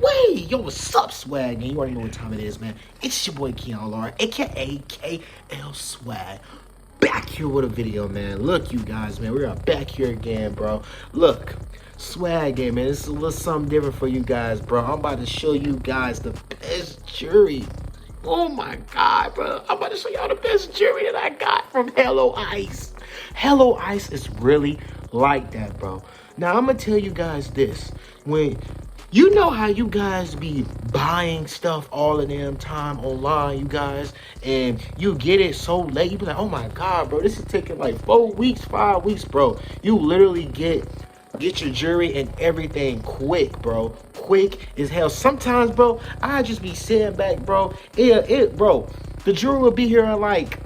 Wait, yo, what's up, Swag? Man, you already know what time it is, man. It's your boy Keon Laura, aka KL Swag. Back here with a video, man. Look, you guys, man, we are back here again, bro. Look, Swag game, man. This is a little something different for you guys, bro. I'm about to show you guys the best jewelry. Oh my God, bro. I'm about to show y'all the best jewelry that I got from Helloice. Helloice is really like that, bro. Now, I'm going to tell you guys this. When you know how you guys be buying stuff all the damn time online, you guys, and you get it so late, you be like, oh my God, bro, this is taking like 4 weeks, 5 weeks, bro. You literally get your jewelry and everything quick, bro. Quick as hell. Sometimes, bro, I just be sitting back, bro. Bro, the jewelry will be here in like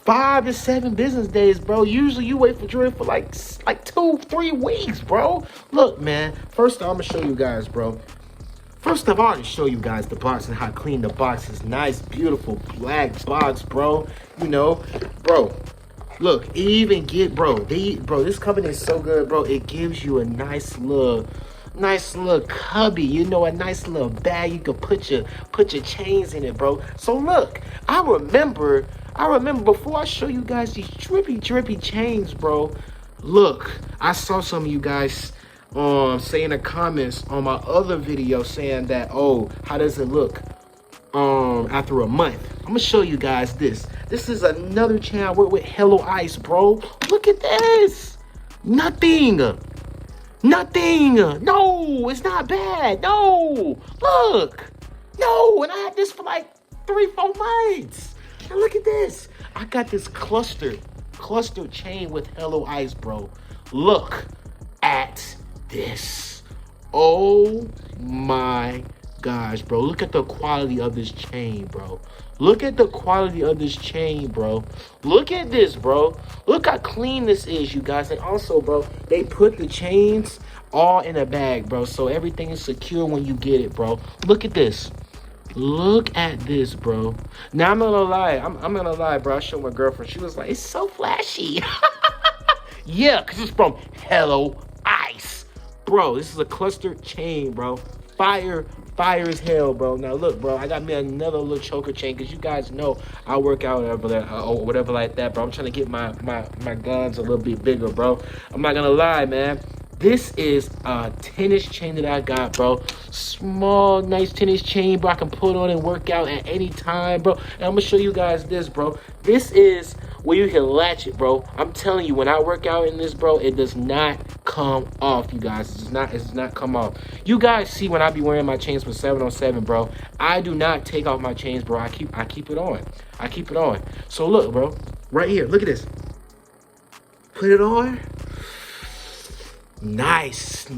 5 to 7 business days, bro. Usually you wait for jewelry for like 2-3 weeks, bro. Look, man. First off, I'm gonna show you guys, bro. First of all, I'm gonna show you guys the box and how clean the box is. Nice, beautiful black box, bro. You know, bro. Look, it even get, bro. This company is so good, bro. It gives you a nice little cubby, you know, a nice little bag. You can put your chains in it, bro. So look, I remember before I show you guys these drippy chains, bro. Look, I saw some of you guys say in the comments on my other video saying that, oh, how does it look after a month? I'm gonna show you guys this. This is another chain I work with, Helloice, bro. Look at this. Nothing. No, it's not bad. No, look. No, and I had this for like 3-4 months. And look at this. I got this cluster chain with Helloice, bro. Look at this. Oh my gosh, bro. Look at the quality of this chain, bro. Look at the quality of this chain, bro. Look at this, bro. Look how clean this is, you guys. And also, bro, they put the chains all in a bag, bro. So everything is secure when you get it, bro. Look at this. Look at this, bro. Now, I'm not gonna lie. I'm not gonna lie, bro. I showed my girlfriend. She was like, it's so flashy. Yeah, because it's from Helloice. Bro, this is a cluster chain, bro. Fire as hell, bro. Now look, bro, I got me another little choker chain because you guys know I work out or whatever like that, bro. I'm trying to get my guns a little bit bigger, bro. I'm not gonna lie, man. This is a tennis chain that I got, bro. Small, nice tennis chain, bro. I can put on and work out at any time, bro. And I'm gonna show you guys this, bro. This is where you can latch it, bro. I'm telling you, when I work out in this, bro, it does not come off, you guys. It does not come off. You guys see when I be wearing my chains for 707, bro. I do not take off my chains, bro. I keep it on. I keep it on. So look, bro, right here. Look at this. Put it on. Nice,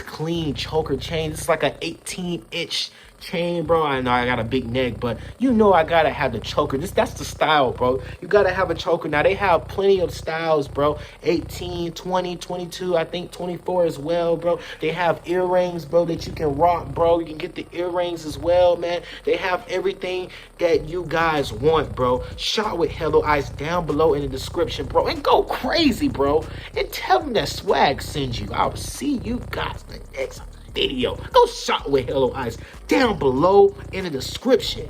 clean choker chain. This is like an 18-inch chain, bro. I know I got a big neck, but you know I gotta have the choker. That's the style, bro. You gotta have a choker. Now they have plenty of styles, bro. 18, 20, 22, I think 24 as well, bro. They have earrings, bro, that you can rock, bro. You can get the earrings as well, man. They have everything that you guys want, bro. Shop with Helloice down below in the description, bro. And go crazy, bro. And tell them that Swag sends you. I'll see you guys in the next video. Go shop with Helloice down below in the description.